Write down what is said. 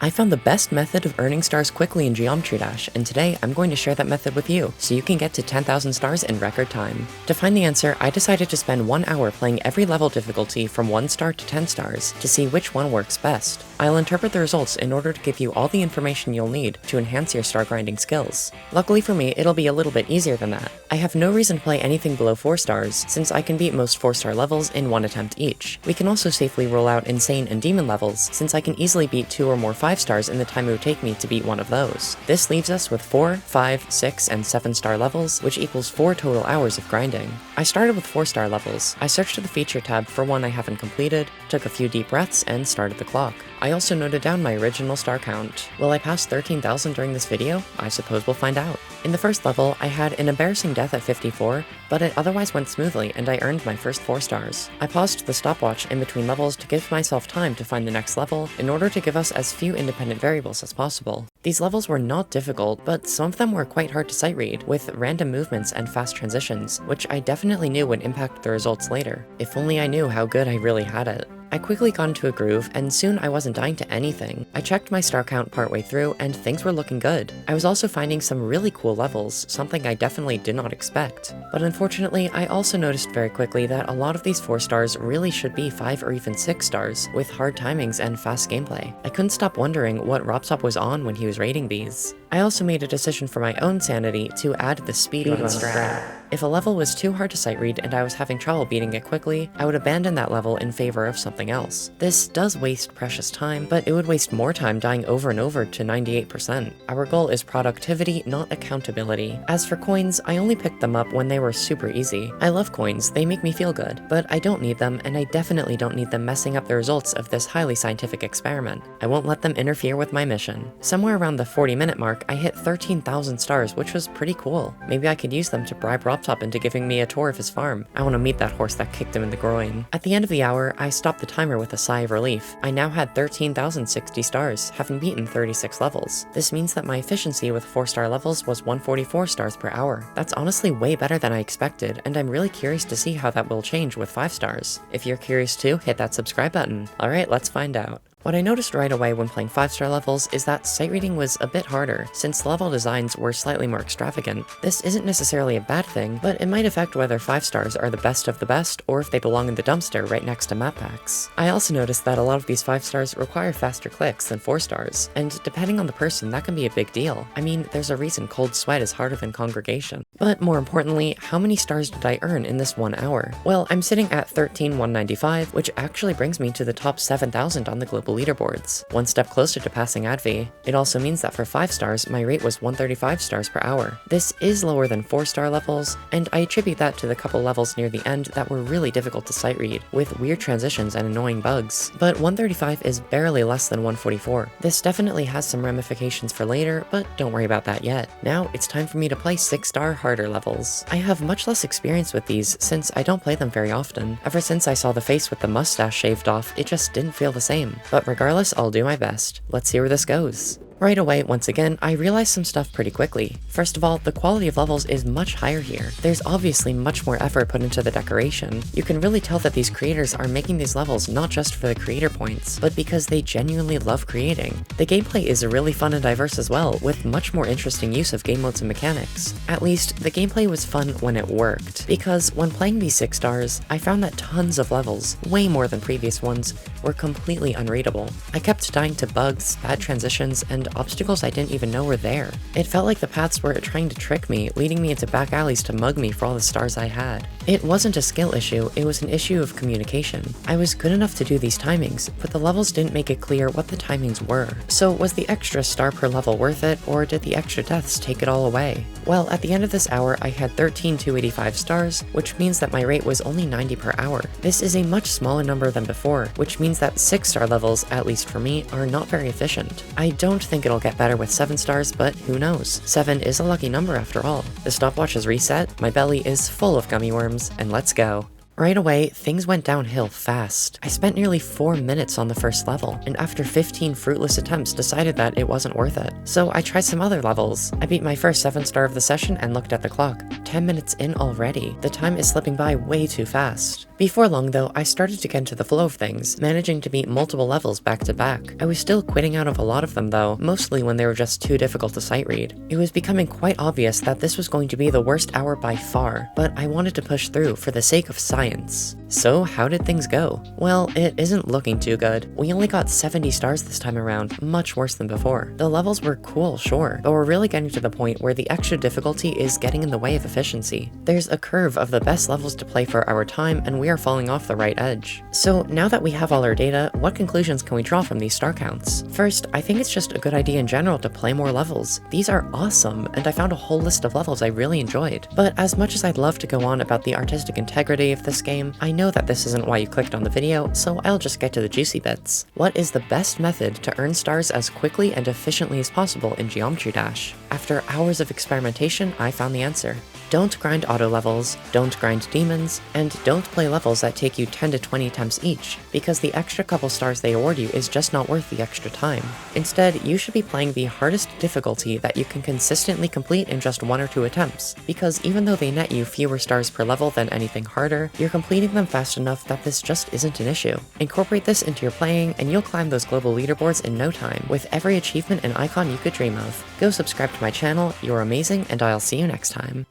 I found the best method of earning stars quickly in Geometry Dash, and today I'm going to share that method with you, so you can get to 10,000 stars in record time. To find the answer, I decided to spend 1 hour playing every level difficulty from 1 star to 10 stars to see which one works best. I'll interpret the results in order to give you all the information you'll need to enhance your star grinding skills. Luckily for me, it'll be a little bit easier than that. I have no reason to play anything below 4 stars, since I can beat most 4-star levels in 1 attempt each. We can also safely roll out insane and demon levels, since I can easily beat 2 or more 5 stars in the time it would take me to beat one of those. This leaves us with 4, 5, 6, and 7-star levels, which equals 4 total hours of grinding. I started with 4-star levels. I searched the feature tab for one I haven't completed, took a few deep breaths, and started the clock. I also noted down my original star count. Will I pass 13,000 during this video? I suppose we'll find out. In the first level, I had an embarrassing death at 54, but it otherwise went smoothly and I earned my first 4 stars. I paused the stopwatch in between levels to give myself time to find the next level in order to give us as few independent variables as possible. These levels were not difficult, but some of them were quite hard to sight read, with random movements and fast transitions, which I definitely knew would impact the results later. If only I knew how good I really had it. I quickly got into a groove, and soon I wasn't dying to anything. I checked my star count partway through, and things were looking good. I was also finding some really cool levels, something I definitely did not expect. But unfortunately, I also noticed very quickly that a lot of these 4 stars really should be 5 or even 6 stars, with hard timings and fast gameplay. I couldn't stop wondering what RobTop was on when he was rating these. I also made a decision for my own sanity to add the speedrun strat. If a level was too hard to sight read and I was having trouble beating it quickly, I would abandon that level in favor of something else. This does waste precious time, but it would waste more time dying over and over to 98%. Our goal is productivity, not accountability. As for coins, I only picked them up when they were super easy. I love coins, they make me feel good, but I don't need them, and I definitely don't need them messing up the results of this highly scientific experiment. I won't let them interfere with my mission. Somewhere around the 40-minute mark, I hit 13,000 stars, which was pretty cool. Maybe I could use them to bribe RobTop into giving me a tour of his farm. I want to meet that horse that kicked him in the groin. At the end of the hour, I stopped the timer with a sigh of relief. I now had 13,060 stars, having beaten 36 levels. This means that my efficiency with 4-star levels was 144 stars per hour. That's honestly way better than I expected, and I'm really curious to see how that will change with 5 stars. If you're curious too, hit that subscribe button. Alright, let's find out. What I noticed right away when playing 5-star levels is that sight reading was a bit harder, since the level designs were slightly more extravagant. This isn't necessarily a bad thing, but it might affect whether 5 stars are the best of the best, or if they belong in the dumpster right next to map packs. I also noticed that a lot of these 5 stars require faster clicks than 4 stars, and depending on the person, that can be a big deal. I mean, there's a reason cold sweat is harder than congregation. But more importantly, how many stars did I earn in this 1 hour? Well, I'm sitting at 13,195, which actually brings me to the top 7,000 on the global leaderboards, one step closer to passing ADV. It also means that for 5 stars, my rate was 135 stars per hour. This is lower than 4-star levels, and I attribute that to the couple levels near the end that were really difficult to sight read, with weird transitions and annoying bugs. But 135 is barely less than 144. This definitely has some ramifications for later, but don't worry about that yet. Now, it's time for me to play 6-star harder levels. I have much less experience with these, since I don't play them very often. Ever since I saw the face with the mustache shaved off, it just didn't feel the same. But regardless, I'll do my best. Let's see where this goes. Right away, once again, I realized some stuff pretty quickly. First of all, the quality of levels is much higher here. There's obviously much more effort put into the decoration. You can really tell that these creators are making these levels not just for the creator points, but because they genuinely love creating. The gameplay is really fun and diverse as well, with much more interesting use of game modes and mechanics. At least, the gameplay was fun when it worked, because when playing these 6 stars, I found that tons of levels, way more than previous ones, were completely unreadable. I kept dying to bugs, bad transitions, and obstacles I didn't even know were there. It felt like the paths were trying to trick me, leading me into back alleys to mug me for all the stars I had. It wasn't a skill issue, it was an issue of communication. I was good enough to do these timings, but the levels didn't make it clear what the timings were. So was the extra star per level worth it, or did the extra deaths take it all away? Well, at the end of this hour, I had 13,285 stars, which means that my rate was only 90 per hour. This is a much smaller number than before, which means that 6-star levels, at least for me, are not very efficient. I don't think it'll get better with 7 stars, but who knows? 7 is a lucky number after all. The stopwatch is reset, my belly is full of gummy worms, and let's go. Right away, things went downhill fast. I spent nearly 4 minutes on the first level, and after 15 fruitless attempts decided that it wasn't worth it. So I tried some other levels. I beat my first 7-star of the session and looked at the clock. 10 minutes in already. The time is slipping by way too fast. Before long though, I started to get into the flow of things, managing to beat multiple levels back to back. I was still quitting out of a lot of them though, mostly when they were just too difficult to sight read. It was becoming quite obvious that this was going to be the worst hour by far, but I wanted to push through for the sake of science. So how did things go? Well, it isn't looking too good. We only got 70 stars this time around, much worse than before. The levels were cool, sure, but we're really getting to the point where the extra difficulty is getting in the way of efficiency. There's a curve of the best levels to play for our time, and we are falling off the right edge. So now that we have all our data, what conclusions can we draw from these star counts? First, I think it's just a good idea in general to play more levels. These are awesome, and I found a whole list of levels I really enjoyed. But as much as I'd love to go on about the artistic integrity of this game, I know that this isn't why you clicked on the video, so I'll just get to the juicy bits. What is the best method to earn stars as quickly and efficiently as possible in Geometry Dash? After hours of experimentation, I found the answer. Don't grind auto levels, don't grind demons, and don't play levels that take you 10 to 20 attempts each, because the extra couple stars they award you is just not worth the extra time. Instead, you should be playing the hardest difficulty that you can consistently complete in just 1 or 2 attempts, because even though they net you fewer stars per level than anything harder, you're completing them fast enough that this just isn't an issue. Incorporate this into your playing, and you'll climb those global leaderboards in no time, with every achievement and icon you could dream of. Go subscribe to my channel, you're amazing, and I'll see you next time.